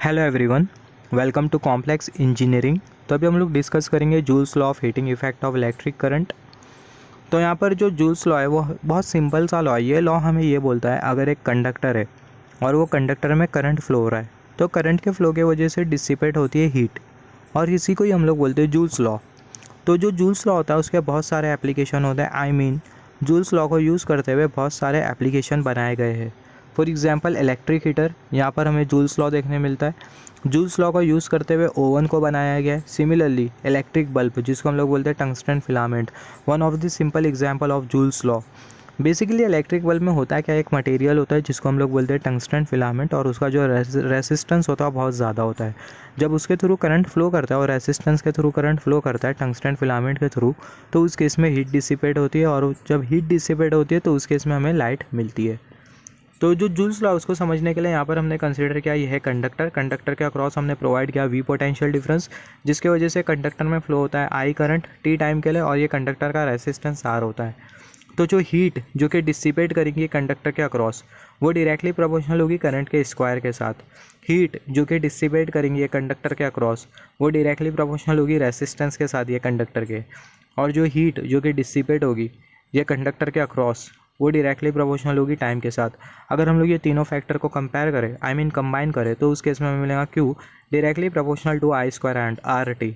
Hello everyone, welcome to complex engineering. तो अभी हम लोग डिस्कस करेंगे Joule's law of heating effect of electric current. तो यहाँ पर जो जूल्स लॉ है वो बहुत सिंपल सा लॉ है। ये लॉ हमें ये बोलता है, अगर एक कंडक्टर है और वो कंडक्टर में करंट फ्लो हो रहा है तो करंट के फ्लो की वजह से डिसिपेट होती है हीट, और इसी को ही हम लोग बोलते हैं जूल्स लॉ। तो जो जूल्स लॉ होता है उसके बहुत सारे एप्लीकेशन होते हैं। जूल्स लॉ को यूज़ करते हुए बहुत सारे एप्लीकेशन बनाए गए हैं। फॉर एग्जांपल इलेक्ट्रिक हीटर, यहाँ पर हमें जूल्स लॉ देखने मिलता है। जूल्स लॉ को यूज़ करते हुए ओवन को बनाया गया है। सिमिलरली इलेक्ट्रिक बल्ब, जिसको हम लोग बोलते हैं tungsten filament, one of the simple example of joules law. Basically electric bulb में होता है क्या, एक मटेरियल होता है जिसको हम लोग बोलते हैं टंगस्टन फिलामेंट, और उसका जो रेसिस्टेंस होता है बहुत ज़्यादा होता है। जब उसके थ्रू करंट फ्लो करता है और रेसिस्टेंस के थ्रू करंट फ्लो करता है टंगस्टन फिलामेंट के थ्रू, तो उस केस में हीट डिसिपेट होती है, और जब हीट डिसिपेट होती है तो उस केस में हमें लाइट मिलती है। तो जो जूल्स लॉ उसको समझने के लिए यहाँ पर हमने कंसीडर किया ये है कंडक्टर के अक्रॉस हमने प्रोवाइड किया वी पोटेंशियल डिफरेंस, जिसके वजह से कंडक्टर में फ्लो होता है आई करंट टी टाइम के लिए, और ये कंडक्टर का रेसिस्टेंस आर होता है। तो जो हीट जो कि डिसिपेट करेंगी कंडक्टर के अक्रॉस, वो डायरेक्टली प्रोपोर्शनल होगी करंट के स्क्वायर के साथ। हीट जो कि डिसिपेट करेंगी कंडक्टर के अक्रॉस, वो डायरेक्टली प्रोपोर्शनल होगी रेसिस्टेंस के साथ ये कंडक्टर के। और जो हीट जो कि डिसिपेट होगी ये कंडक्टर के अक्रॉस, वो डायरेक्टली प्रोपोर्शनल होगी टाइम के साथ। अगर हम लोग ये तीनों फैक्टर को कंपेयर करें, कंबाइन करें, तो उस केस में हमें मिलेगा Q directly proportional to I square and R T.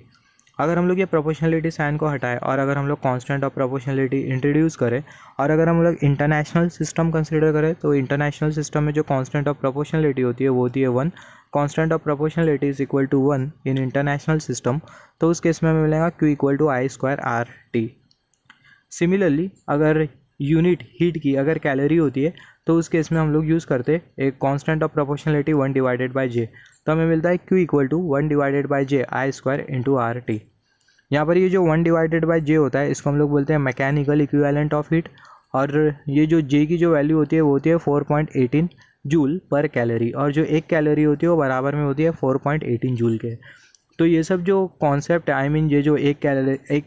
अगर हम लोग ये प्रोपोर्शनलिटी साइन को हटाएं और अगर हम लोग कांस्टेंट ऑफ प्रोपोर्शनलिटी इंट्रोड्यूस करें, और अगर हम लोग इंटरनेशनल सिस्टम कंसीडर करें, तो इंटरनेशनल सिस्टम में जो कांस्टेंट ऑफ प्रोपोर्शनलिटी होती है वो होती है 1। Constant of proportionality is equal to 1 in international system. तो उस केस में हमें मिलेगा Q equal to I square R T. Similarly अगर यूनिट हीट की अगर कैलोरी होती है, तो उस केस में हम लोग यूज़ करते एक constant of proportionality 1 divided by J. तो हमें मिलता है Q equal to 1 divided by J I square into R T. यहाँ पर ये जो 1 डिवाइडेड बाय जे होता है इसको हम लोग बोलते हैं मैकेनिकल इक्विवेलेंट ऑफ हीट, और ये जो जे की जो वैल्यू होती है वो होती है 4.18 जूल पर कैलोरी, और जो एक कैलोरी होती है वो बराबर में होती है 4.18 जूल के। तो ये सब जो कॉन्सेप्ट है, ये जो एक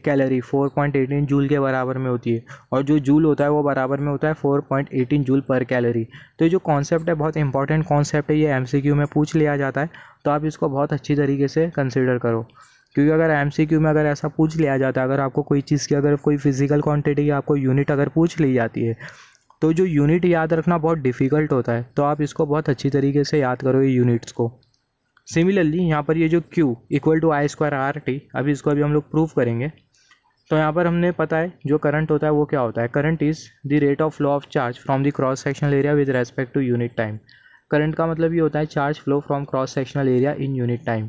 कैलोरी 4.18 जूल के बराबर में होती है, और जो जूल होता है वो बराबर में होता है 4.18 जूल पर कैलोरी। तो ये जो कॉन्सेप्ट है बहुत इंपॉर्टेंट कॉन्सेप्ट है, ये MCQ में पूछ लिया जाता है, तो आप इसको बहुत अच्छी तरीके से कंसिडर करो। क्योंकि अगर MCQ में अगर ऐसा पूछ लिया जाता है, अगर आपको कोई चीज़ की अगर कोई फिजिकल क्वांटिटी या आपको यूनिट अगर पूछ ली जाती है, तो जो यूनिट याद रखना बहुत डिफ़िकल्ट होता है, तो आप इसको बहुत अच्छी तरीके से याद करो ये यूनिट्स को। सिमिलरली यहाँ पर ये जो Q equal to I square R T, अभी इसको अभी हम लोग प्रूव करेंगे। तो यहाँ पर हमने पता है जो करंट होता है वो क्या होता है। Current is the rate of flow of charge from the cross sectional area with respect to unit time. Current का मतलब ये होता है charge flow from cross sectional area in unit time.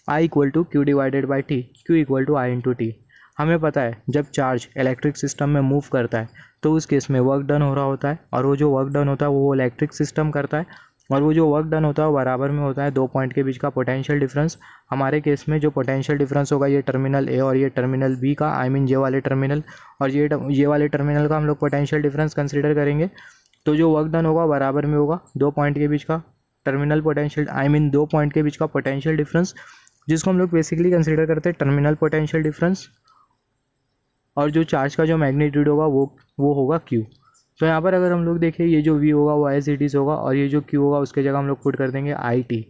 I equal to Q divided by T, Q equal to I into T. हमें पता है जब charge electric system में मूव करता है तो उस केस में वर्क डन हो रहा होता है, और वो जो वर्क डन होता है वो इलेक्ट्रिक सिस्टम करता है, और वो जो वर्क डन होता है वो बराबर में होता है दो पॉइंट के बीच का पोटेंशियल डिफरेंस। हमारे केस में जो पोटेंशियल डिफरेंस होगा ये टर्मिनल A और ये टर्मिनल B का, ये वाले टर्मिनल और ये वाले टर्मिनल का हम लोग पोटेंशियल डिफरेंस कंसिडर करेंगे। तो जो वर्क डन होगा बराबर में होगा दो पॉइंट के बीच का टर्मिनल पोटेंशियल, दो पॉइंट के बीच का पोटेंशियल डिफरेंस, जिसको हम लोग बेसिकली कंसिडर करते हैं टर्मिनल पोटेंशियल डिफरेंस, और जो चार्ज का जो मैग्नीट्यूड होगा वो होगा Q। तो यहाँ पर अगर हम लोग देखें ये जो V होगा वो एज इट इज़ होगा, और ये जो Q होगा उसके जगह हम लोग पुट कर देंगे IT।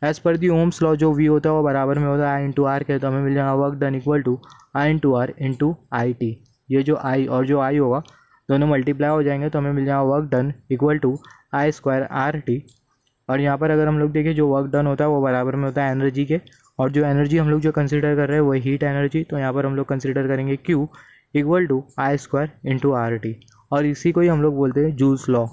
As per the Ohm's law जो V होता है वो बराबर में होता है I इंटू आर के, तो हमें मिल जाएगा work done equal to I into R into IT। ये जो I और जो I होगा दोनों मल्टीप्लाई हो जाएंगे, तो हमें मिल जाएगा work done equal to I square R T. और यहाँ पर अगर हम लोग देखें जो वर्क डन होता है वो बराबर में होता है एनर्जी के, और जो एनर्जी हम लोग जो कंसिडर कर रहे हैं वो हीट एनर्जी। तो यहाँ पर हम लोग कंसिडर करेंगे Q equal to I square into R T, और इसी को ही हम लोग बोलते हैं जूल्स लॉ।